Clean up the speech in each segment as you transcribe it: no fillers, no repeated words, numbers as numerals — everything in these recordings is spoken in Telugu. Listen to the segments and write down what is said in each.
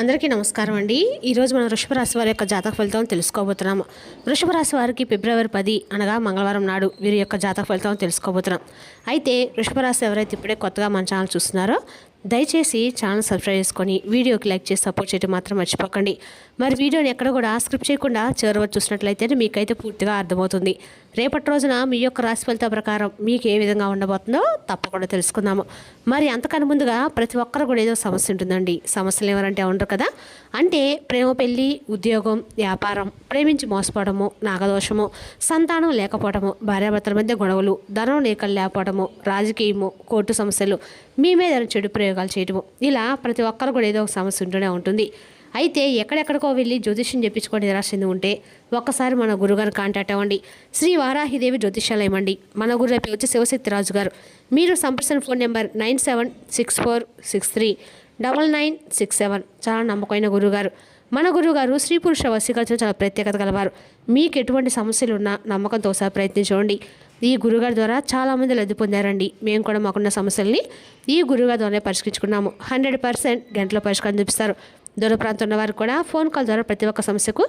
అందరికీ నమస్కారం అండి. ఈరోజు మనం వృషభ రాశి వారి యొక్క జాతక ఫలితాలను తెలుసుకోబోతున్నాము. వృషభ రాశి వారికి ఫిబ్రవరి 10 అనగా మంగళవారం నాడు వీరి యొక్క జాతక ఫలితాలను తెలుసుకోబోతున్నాం. అయితే వృషభ రాశి ఎవరైతే ఇప్పుడే కొత్తగా మన ఛానల్ చూస్తున్నారో దయచేసి ఛానల్ సబ్స్క్రైబ్ చేసుకొని వీడియోకి లైక్ చేసి సపోర్ట్ చేయడం మాత్రం మర్చిపోకండి. మరి వీడియోని ఎక్కడ కూడా స్క్రిప్ట్ చేయకుండా చివరి వరకు చూసినట్లయితే మీకైతే పూర్తిగా అర్థమవుతుంది. రేపటి రోజున మీ యొక్క రాశి ఫలితాల ప్రకారం మీకు ఏ విధంగా ఉండబోతుందో తప్పకుండా తెలుసుకుందాము. మరి అంతకన్నా ముందుగా ప్రతి ఒక్కరు కూడా ఏదో సమస్య ఉంటుందండి. సమస్యలు ఎవరంటే ఉండరు కదా. అంటే ప్రేమ, పెళ్ళి, ఉద్యోగం, వ్యాపారం, ప్రేమించి మోసపోవడము, నాగదోషము, సంతానం లేకపోవడము, భార్యాభర్తల మధ్య గొడవలు, ధనం లేకలు లేకపోవడము, రాజకీయము, కోర్టు సమస్యలు, మీ మీద చెడు ప్రయోగాలు చేయడము, ఇలా ప్రతి ఒక్కరు కూడా ఏదో ఒక సమస్య ఉంటూనే ఉంటుంది. అయితే ఎక్కడెక్కడికో వెళ్ళి జ్యోతిష్యం చెప్పించుకొని నిరాశింది ఉంటే ఒక్కసారి మన గురుగారిని కాంటాక్ట్ అవ్వండి. శ్రీ వారాహిదేవి జ్యోతిష్యాలయం అండి. మన గురువు పేరు వచ్చి శివశక్తిరాజు గారు. మీరు సంప్రదించిన ఫోన్ నెంబర్ 9764639967. చాలా నమ్మకమైన గురువుగారు. మన గురువుగారు స్త్రీ పురుష వశీకరణ చాలా ప్రత్యేకత గలవారు. మీకు ఎటువంటి సమస్యలు ఉన్నా నమ్మకంతో ఒకసారి ప్రయత్నించండి. ఈ గురుగారి ద్వారా చాలామంది లబ్ధి పొందారండి. మేము కూడా మాకున్న సమస్యల్ని ఈ గురుగారి ద్వారానే పరిష్కరించుకున్నాము. 100% గంటలో పరిష్కారం చూపిస్తారు. దూర ప్రాంతం ఉన్నవారు కూడా ఫోన్ కాల్ ద్వారా ప్రతి ఒక్క సమస్యకు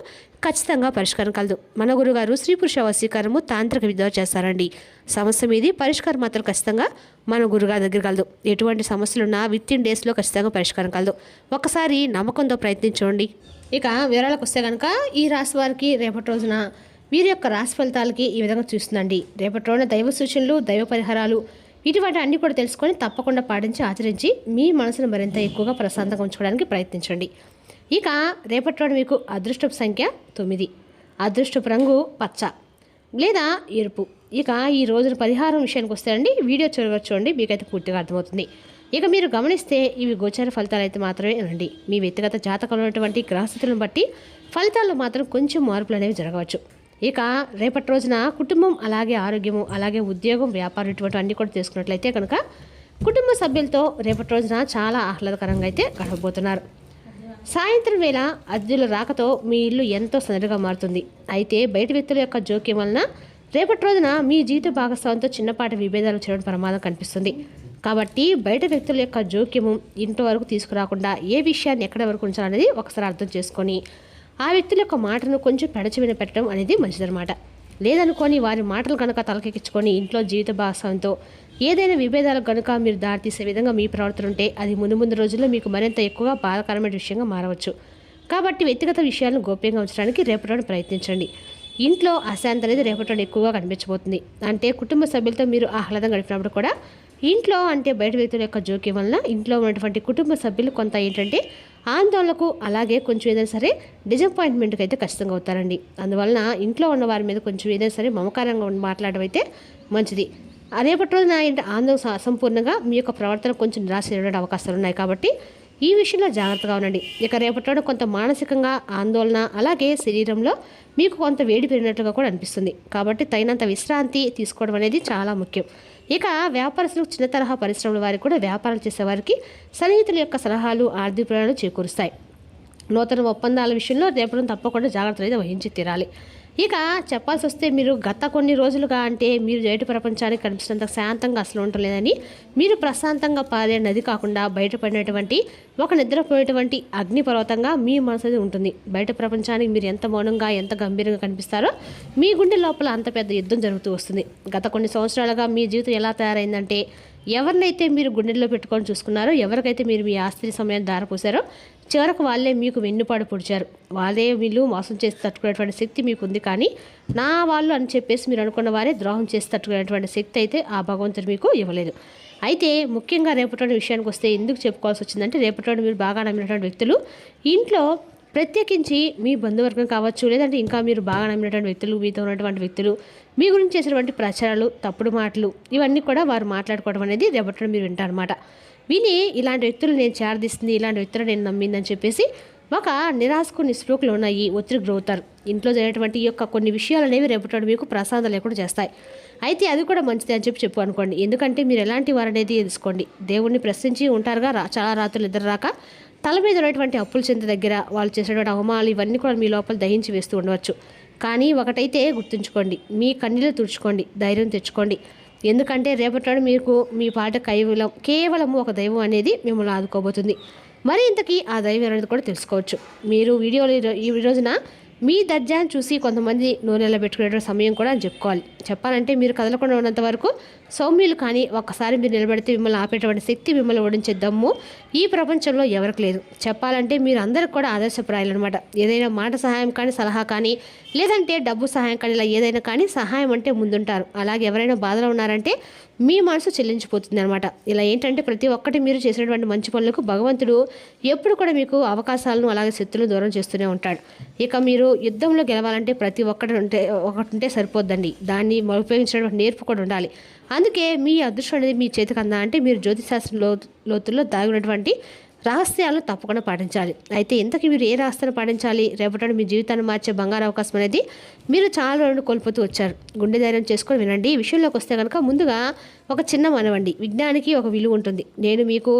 ఖచ్చితంగా పరిష్కారం కలదు. మన గురుగారు స్త్రీ పురుష వశీకరణము తాంత్రిక విద్య చేస్తారండి. సమస్య మీది పరిష్కారం మాత్రం ఖచ్చితంగా మన గురుగారి దగ్గర కలదు. ఎటువంటి సమస్యలున్నా విత్ ఇన్ డేస్లో ఖచ్చితంగా పరిష్కారం కలదు. ఒక్కసారి నమ్మకంతో ప్రయత్నించండి. ఇక వివరాలకు వస్తే కనుక ఈ రాశి వారికి రేపటి రోజున వీరి యొక్క రాశి ఫలితాలకి ఈ విధంగా చూస్తుందండి. రేపటి రోజున దైవ సూచనలు, దైవ పరిహారాలు ఇటువంటి అన్నీ కూడా తెలుసుకొని తప్పకుండా పాటించి ఆచరించి మీ మనసును మరింత ఎక్కువగా ప్రశాంతంగా ఉంచుకోవడానికి ప్రయత్నించండి. ఇక రేపటి రోజు మీకు అదృష్టపు సంఖ్య 9, అదృష్టపు రంగు పచ్చ లేదా ఎరుపు. ఇక ఈ రోజున పరిహారం విషయానికి వస్తే అండి వీడియో చూడండి, మీకైతే పూర్తిగా అర్థమవుతుంది. ఇక మీరు గమనిస్తే ఇవి గోచార ఫలితాలు అయితే మాత్రమే అండి. మీ వ్యక్తిగత జాతకంలో ఉన్నటువంటి గ్రహస్థితులను బట్టి ఫలితాల్లో మాత్రం కొంచెం మార్పులు అనేవి జరగవచ్చు. ఇక రేపటి రోజున కుటుంబం, అలాగే ఆరోగ్యము, అలాగే ఉద్యోగం, వ్యాపారం ఇటువంటి అన్నీ కూడా తీసుకున్నట్లయితే కనుక కుటుంబ సభ్యులతో రేపటి రోజున చాలా ఆహ్లాదకరంగా అయితే గడపబోతున్నారు. సాయంత్రం వేళ అతిథుల రాకతో మీ ఇల్లు ఎంతో సందడిగా మారుతుంది. అయితే బయట వ్యక్తుల యొక్క జోక్యం వలన రేపటి రోజున మీ జీవిత భాగస్వామితో చిన్నపాటి విభేదాలు చేయడం ప్రమాదం కనిపిస్తుంది. కాబట్టి బయట వ్యక్తుల యొక్క జోక్యము ఇంటి వరకు తీసుకురాకుండా ఏ విషయాన్ని ఎక్కడి వరకు ఉంచాలనేది ఒకసారి అర్థం చేసుకొని ఆ వ్యక్తుల యొక్క మాటను కొంచెం పెడచెవిన పెట్టడం అనేది మంచిదన్నమాట. లేదనుకొని వారి మాటలు కనుక తలకెక్కించుకొని ఇంట్లో జీవిత భాగస్వామితో ఏదైనా విభేదాలకు కనుక మీరు దారితీసే విధంగా మీ ప్రవర్తన ఉంటే అది ముందు రోజుల్లో మీకు మరింత ఎక్కువగా బాధాకరమైన విషయంగా మారవచ్చు. కాబట్టి వ్యక్తిగత విషయాలను గోప్యంగా ఉంచడానికి రేపటి ప్రయత్నించండి. ఇంట్లో అశాంతి అనేది రేపటి ఎక్కువగా కనిపించబోతుంది. అంటే కుటుంబ సభ్యులతో మీరు ఆహ్లాదం గడిపినప్పుడు కూడా ఇంట్లో అంటే బయట వ్యక్తుల యొక్క జోక్యం వలన ఇంట్లో ఉన్నటువంటి కుటుంబ సభ్యులు కొంత ఏంటంటే ఆందోళనకు, అలాగే కొంచెం ఏదైనా సరే డిసప్పాయింట్మెంట్కి అయితే ఖచ్చితంగా అవుతారండి. అందువలన ఇంట్లో ఉన్న వారి మీద కొంచెం ఏదైనా సరే మమకారంగా మాట్లాడడం అయితే మంచిది. రేపటి రోజున ఆందోళన అసంపూర్ణంగా మీ యొక్క ప్రవర్తన కొంచెం నిరాశ చేయడానికి అవకాశాలు ఉన్నాయి. కాబట్టి ఈ విషయంలో జాగ్రత్తగా ఉండండి. ఇక రేపటి రోజున కొంత మానసికంగా ఆందోళన, అలాగే శరీరంలో మీకు కొంత వేడి పెరిగినట్లుగా కూడా అనిపిస్తుంది. కాబట్టి తగినంత విశ్రాంతి తీసుకోవడం అనేది చాలా ముఖ్యం. ఇక వ్యాపారస్తులు, చిన్న తరహా పరిశ్రమల వారికి కూడా వ్యాపారాలు చేసేవారికి సన్నిహితుల యొక్క సలహాలు ఆర్థిక ప్రయోజనాలు చేకూరుస్తాయి. నూతన ఒప్పందాల విషయంలో రేపటి తప్పకుండా జాగ్రత్తలు అయితే వహించి తీరాలి. ఇక చెప్పాల్సి వస్తే మీరు గత కొన్ని రోజులుగా అంటే మీరు బయట ప్రపంచానికి కనిపించినంత శాంతంగా అసలు ఉండలేదని, మీరు ప్రశాంతంగా పారే నది కాకుండా బయటపడినటువంటి ఒక నిద్రపోయేటువంటి అగ్నిపర్వతంగా మీ మనసు ఉంటుంది. బయట ప్రపంచానికి మీరు ఎంత మౌనంగా, ఎంత గంభీరంగా కనిపిస్తారో మీ గుండె లోపల అంత పెద్ద యుద్ధం జరుగుతూ వస్తుంది. గత కొన్ని సంవత్సరాలుగా మీ జీవితం ఎలా తయారైందంటే ఎవరినైతే మీరు గుండెల్లో పెట్టుకొని చూసుకున్నారో, ఎవరికైతే మీరు మీ ఆస్తి సమయాన్ని దారపోసారో చివరకు వాళ్ళే మీకు వెన్నుపాడు పొడిచారు. వాళ్ళే వీళ్ళు మోసం చేసి తట్టుకునేటువంటి శక్తి మీకు ఉంది. కానీ నా వాళ్ళు అని చెప్పేసి మీరు అనుకున్న వారే ద్రోహం చేసి తట్టుకునేటువంటి శక్తి అయితే ఆ భగవంతుడు మీకు ఇవ్వలేదు. అయితే ముఖ్యంగా రేపటి విషయానికి వస్తే ఎందుకు చెప్పుకోవాల్సి వచ్చిందంటే రేపటి మీరు బాగా నమ్మినటువంటి వ్యక్తులు ఇంట్లో ప్రత్యేకించి మీ బంధువర్గం కావచ్చు, లేదంటే ఇంకా మీరు బాగా నమ్మినటువంటి వ్యక్తులు, మీతో ఉన్నటువంటి వ్యక్తులు మీ గురించి చేసినటువంటి ప్రచారాలు, తప్పుడు మాటలు ఇవన్నీ కూడా వారు మాట్లాడుకోవడం అనేది రేపటి మీరు వింటారన్నమాట. విని ఇలాంటి వ్యక్తులు నేను చేరదీస్తుంది, ఇలాంటి వ్యక్తులు నేను నమ్మిందని చెప్పేసి ఒక నిరాశకు, నిస్పృహకు ఉన్నాయి, ఒత్తిడికి గురవుతారు. ఇంట్లో జరిగేటువంటి ఈ యొక్క కొన్ని విషయాలు అనేవి రేపటి మీకు ప్రసాదం లేకుండా చేస్తాయి. అయితే అది కూడా మంచిది అని చెప్పు అనుకోండి. ఎందుకంటే మీరు ఎలాంటి వారు అనేది తెలుసుకోండి. దేవుణ్ణి ప్రశ్నించి ఉంటారుగా, చాలా రాత్రులు నిద్ర రాక తల మీద ఉన్నటువంటి అప్పుల చింత దగ్గర వాళ్ళు చేసేటువంటి అవమానాలు ఇవన్నీ కూడా మీ లోపల దహించి వేస్తూ ఉండవచ్చు. కానీ ఒకటైతే గుర్తుంచుకోండి, మీ కన్నీళ్ళు తుడుచుకోండి, ధైర్యం తెచ్చుకోండి. ఎందుకంటే రేపటి మీకు మీ పాట కేవలం ఒక దైవం అనేది మిమ్మల్ని ఆదుకోబోతుంది. మరి ఇంతకీ ఆ దైవం అనేది కూడా తెలుసుకోవచ్చు. మీరు వీడియోలో ఈ రోజున మీ దర్జాన్ని చూసి కొంతమంది నూనెలో పెట్టుకునే సమయం కూడా అని చెప్పుకోవాలి. చెప్పాలంటే మీరు కదలకుండా ఉన్నంత వరకు సౌమ్యులు కానీ ఒక్కసారి మీరు నిలబడితే మిమ్మల్ని ఆపేటువంటి శక్తి, మిమ్మల్ని ఓడించే దమ్ము ఈ ప్రపంచంలో ఎవరికి లేదు. చెప్పాలంటే మీరు అందరికి కూడా ఆదర్శప్రాయాలు అనమాట. ఏదైనా మాట సహాయం కానీ, సలహా కానీ, లేదంటే డబ్బు సహాయం కానీ, ఇలా ఏదైనా కానీ సహాయం అంటే ముందుంటారు. అలాగే ఎవరైనా బాధలో ఉన్నారంటే మీ మనసు చెల్లించిపోతుంది అనమాట. ఇలా ఏంటంటే ప్రతి ఒక్కటి మీరు చేసినటువంటి మంచి పనులకు భగవంతుడు ఎప్పుడు కూడా మీకు అవకాశాలను అలాగే శక్తులను దూరం చేస్తూనే ఉంటాడు. ఇక మీరు యుద్ధంలో గెలవాలంటే ప్రతి ఒకటి ఉంటే సరిపోద్దండి. దాన్ని ఉపయోగించినటువంటి నేర్పు కూడా ఉండాలి. అందుకే మీ అదృష్టం అనేది మీ చేతికి అందా అంటే మీరు జ్యోతిశాస్త్రం లోతుల్లో దాగినటువంటి రహస్యాలను తప్పకుండా పాటించాలి. అయితే ఇంతకీ మీరు ఏ రహస్యాన్ని పాటించాలి? రేపటి మీ జీవితాన్ని మార్చే బంగారు అవకాశం అనేది మీరు చాలా రోజులు కోల్పోతూ వచ్చారు. గుండె ధైర్యం చేసుకొని వినండి. ఈ విషయంలోకి వస్తే కనుక ముందుగా ఒక చిన్న మనవండి. విజ్ఞానికి ఒక విలువ ఉంటుంది. నేను మీకు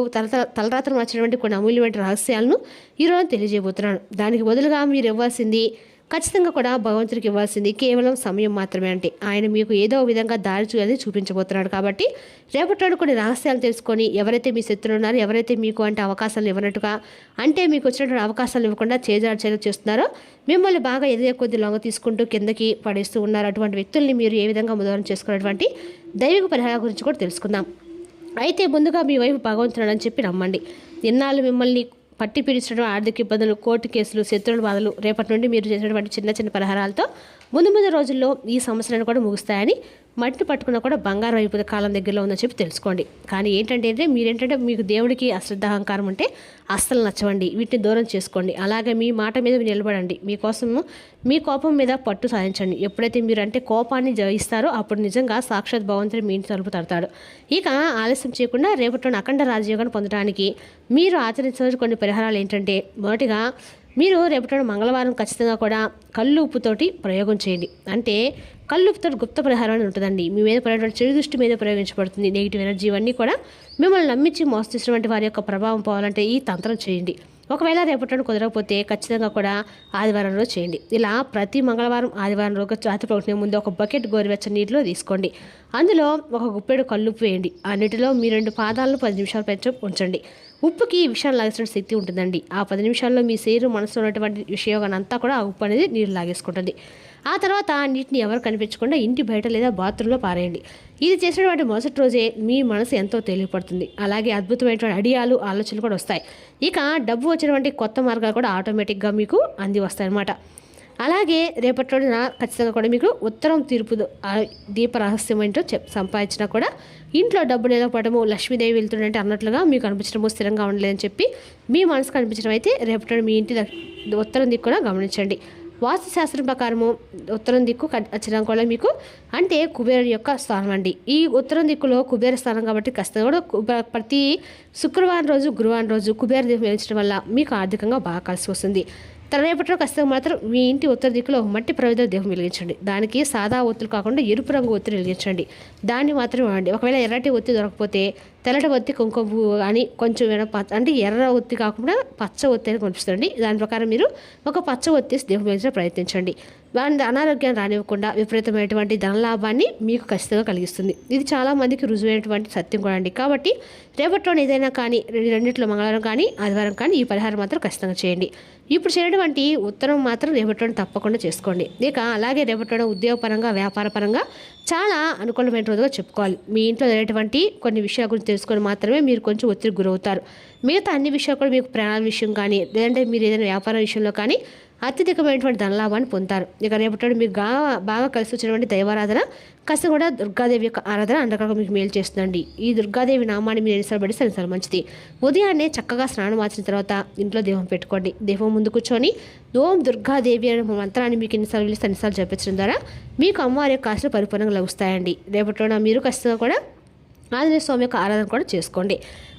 తలరాత్రం మార్చినటువంటి కొన్ని అమూల్యమైన రహస్యాలను ఈరోజు తెలియజేయబోతున్నాను. దానికి బదులుగా మీరు ఇవ్వాల్సింది ఖచ్చితంగా కూడా భగవంతుడికి ఇవ్వాల్సింది కేవలం సమయం మాత్రమే. అంటే ఆయన మీకు ఏదో విధంగా దారి అనేది చూపించబోతున్నాడు. కాబట్టి రేపటి కొన్ని రహస్యాలు తెలుసుకొని ఎవరైతే మీ శత్రులు ఉన్నారో, ఎవరైతే మీకు అంటే అవకాశాలు ఇవ్వనట్టుగా అంటే మీకు వచ్చినటువంటి అవకాశాలు ఇవ్వకుండా చేజార్చేలు చేస్తున్నారో, మిమ్మల్ని బాగా ఎదిగే కొద్ది లొంగ తీసుకుంటూ కిందకి పడేస్తూ ఉన్నారు, అటువంటి వ్యక్తుల్ని మీరు ఏ విధంగా ముదరం చేసుకున్నటువంటి దైవిక పరిహారాల గురించి కూడా తెలుసుకుందాం. అయితే ముందుగా మీ వైపు భగవంతుడు అని చెప్పి నమ్మండి. ఇన్నాళ్ళు మిమ్మల్ని పట్టి పీడించడం, ఆర్థిక ఇబ్బందులు, కోర్టు కేసులు, శత్రువుల బాధలు రేపటి నుండి మీరు చేసినటువంటి చిన్న చిన్న పరిహారాలతో ముందు రోజుల్లో ఈ సమస్యలను కూడా ముగుస్తాయని, మట్టి పట్టుకున్నా కూడా బంగారం అయిపోతే కాలం దగ్గరలో ఉందని చెప్పి తెలుసుకోండి. కానీ ఏంటంటే మీరేంటంటే మీకు దేవుడికి అశ్రద్ధ అహంకారం ఉంటే అస్సలు నచ్చవండి. వీటిని దూరం చేసుకోండి. అలాగే మీ మాట మీద మీరు నిలబడండి. మీకోసము మీ కోపం మీద పట్టు సాధించండి. ఎప్పుడైతే మీరు అంటే కోపాన్ని జయిస్తారో అప్పుడు నిజంగా సాక్షాత్ భగవంతుడు మీ ఇంటి తలుపు తడతాడు. ఇక ఆలస్యం చేయకుండా రేపటి అఖండ రాజయోగాన్ని పొందడానికి మీరు ఆచరించవలసిన కొన్ని పరిహారాలు ఏంటంటే, మొదటిగా మీరు రేపటి మంగళవారం ఖచ్చితంగా కూడా కళ్ళు ఉప్పుతోటి ప్రయోగం చేయండి. అంటే కళ్ళు ఉప్పుతో గుప్త పరిహారం అని ఉంటుందండి. మీ మీద పడేటువంటి చెడు దృష్టి మీద ప్రయోగించబడుతుంది. నెగిటివ్ ఎనర్జీ ఇవన్నీ కూడా మిమ్మల్ని నమ్మించి మోసచేసినటువంటి వారి యొక్క ప్రభావం పోవాలంటే ఈ తంత్రం చేయండి. ఒకవేళ రేపటి కుదరకపోతే ఖచ్చితంగా కూడా ఆదివారం రోజు చేయండి. ఇలా ప్రతి మంగళవారం, ఆదివారం రోజు రాత్రి పడుకునే ముందు ఒక బకెట్ గోరువెచ్చని నీటిలో తీసుకోండి. అందులో ఒక గుప్పెడు కల్లుప్పు వేయండి. ఆ నీటిలో మీ 2 పాదాలను 10 నిమిషాలు ఉంచండి. ఉప్పుకి ఈ విషయాన్ని లాగేసిన శక్తి ఉంటుందండి. ఆ 10 నిమిషాల్లో మీ శరీరం మనసులో ఉన్నటువంటి విషయోగాన్ని అంతా కూడా ఆ ఉప్పు అనేది నీరు లాగేసుకుంటుంది. ఆ తర్వాత ఆ నీటిని ఎవరు కనిపించకుండా ఇంటి బయట లేదా బాత్రూంలో పారేయండి. ఇది చేసినటువంటి మొదటి రోజే మీ మనసు ఎంతో తేలిపడుతుంది. అలాగే అద్భుతమైనటువంటి ఐడియాలు, ఆలోచనలు కూడా వస్తాయి. ఇక డబ్బు వచ్చినటువంటి కొత్త మార్గాలు కూడా ఆటోమేటిక్గా మీకు అంది వస్తాయన్నమాట. అలాగే రేపటి రోజున ఖచ్చితంగా కూడా మీకు ఉత్తరం తీర్పు దీప రహస్యం ఏంటో సంపాదించినా కూడా ఇంట్లో డబ్బు నిలవడము, లక్ష్మీదేవి వెళ్తుందంటే అన్నట్లుగా మీకు అనిపించడము, స్థిరంగా ఉండలేదని చెప్పి మీ మనసుకు అనిపించడం అయితే రేపటి మీ ఇంటి ఉత్తరం దిక్కు కూడా గమనించండి. వాస్తుశాస్త్రం ప్రకారము ఉత్తరం దిక్కు ఖచ్చితంగా కూడా మీకు అంటే కుబేరుని యొక్క స్థానం అండి. ఈ ఉత్తరం దిక్కులో కుబేర స్థానం కాబట్టి ఖచ్చితంగా కూడా ప్రతి శుక్రవారం రోజు, గురువారం రోజు కుబేర దీపం వెలిగించడం వల్ల మీకు ఆర్థికంగా బాగా కలిసి వస్తుంది. రేపటిలో ఖచ్చితంగా మాత్రం మీ ఇంటి ఉత్తర దిక్కులో మట్టి ప్రవేద దీపం వెలిగించండి. దానికి సాదా ఒత్తులు కాకుండా ఎరుపు రంగు ఒత్తులు వెలిగించండి. దాన్ని మాత్రమే వాడండి. ఒకవేళ ఎర్రటి ఒత్తి దొరకకపోతే తెల్లటి ఒత్తి, కుంకుమ అని కొంచెం అంటే ఎర్ర ఒత్తి కాకుండా పచ్చ ఒత్తి అని కనిపిస్తుంది. దాని ప్రకారం మీరు ఒక పచ్చ ఒత్తి దీపం వెలిగించడం ప్రయత్నించండి. దాని అనారోగ్యాన్ని రానివ్వకుండా విపరీతమైనటువంటి ధనలాభాన్ని మీకు ఖచ్చితంగా కలిగిస్తుంది. ఇది చాలామందికి రుజువైనటువంటి సత్యం కూడా అండి. కాబట్టి రేపట్లో ఏదైనా కానీ రెండిట్లో మంగళవారం కానీ ఆదివారం కానీ ఈ పరిహారం మాత్రం ఖచ్చితంగా చేయండి. ఇప్పుడు చేయటువంటి ఉత్తరం మాత్రం రేపట్లో తప్పకుండా చేసుకోండి. ఇక అలాగే రేపట్లో ఉద్యోగపరంగా, వ్యాపారపరంగా చాలా అనుకూలమైన రోజుగా చెప్పుకోవాలి. మీ ఇంట్లో జరిగేటువంటి కొన్ని విషయాల గురించి తెలుసుకొని మాత్రమే మీరు కొంచెం ఒత్తిడికి గురవుతారు. మిగతా అన్ని విషయాలు కూడా మీకు ప్రాణాల విషయం కానీ, లేదంటే మీరు ఏదైనా వ్యాపార విషయంలో కానీ అత్యధికమైనటువంటి ధనలాభాన్ని పొందుతారు. ఇక రేపటి మీకు బాగా కలిసి వచ్చినటువంటి దైవారాధన కాస్త కూడా దుర్గాదేవి యొక్క ఆరాధన అండగా మీకు మేలు చేస్తుందండి. ఈ దుర్గాదేవి నామాన్ని మీరు ఎన్నిసార్లు పడితే అన్నిసార్లు మంచిది. ఉదయాన్నే చక్కగా స్నానం మార్చిన తర్వాత ఇంట్లో దీపం పెట్టుకోండి. దీపం ముందు కూర్చొని ఓం దుర్గాదేవి అనే మంత్రాన్ని మీకు ఎన్నిసార్లు పిలిస్తే అన్నిసార్లు జపించడం ద్వారా మీకు అమ్మవారి యొక్క ఆశలు పరిపూర్ణంగా లభిస్తాయండి. రేపటిలో మీరు ఖచ్చితంగా కూడా ఆంజనేయ స్వామి యొక్క ఆరాధన కూడా చేసుకోండి.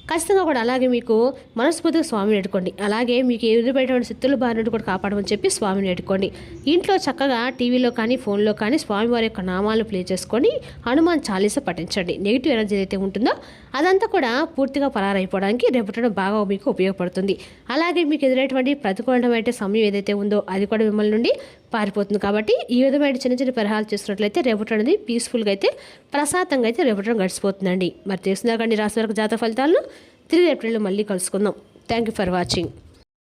ఖచ్చితంగా కూడా అలాగే మీకు మనస్ఫూర్తిగా స్వామిని ఎట్టుకోండి. అలాగే మీకు ఎదురుపడేటువంటి శత్రుల బారి నుండి కూడా కాపాడమని చెప్పి స్వామిని ఎట్టుకోండి. ఇంట్లో చక్కగా టీవీలో కానీ ఫోన్లో కానీ స్వామివారి యొక్క నామాలు ప్లే చేసుకొని హనుమాన్ చాలీసా పఠించండి. నెగిటివ్ ఎనర్జీ ఏదైతే ఉంటుందో అదంతా కూడా పూర్తిగా పరారైపోవడానికి రేపటి బాగా మీకు ఉపయోగపడుతుంది. అలాగే మీకు ఎదురైనటువంటి ప్రతికూలమైన సమయం ఏదైతే ఉందో అది కూడా మిమ్మల్ని నుండి పారిపోతుంది. కాబట్టి ఈ విధమైన చిన్న చిన్న పరిహారాలు చేస్తున్నట్లయితే రేపటి అనేది పీస్ఫుల్గా అయితే ప్రశాంతంగా అయితే రేపటి గడిచిపోతుందండి. మరి తెలుసుకుందాకండి రాశి వరకు జాతక ఫలితాలను. తిరిగి ఏప్రిల్లో మళ్ళీ కలుసుకుందాం. Thank you for watching.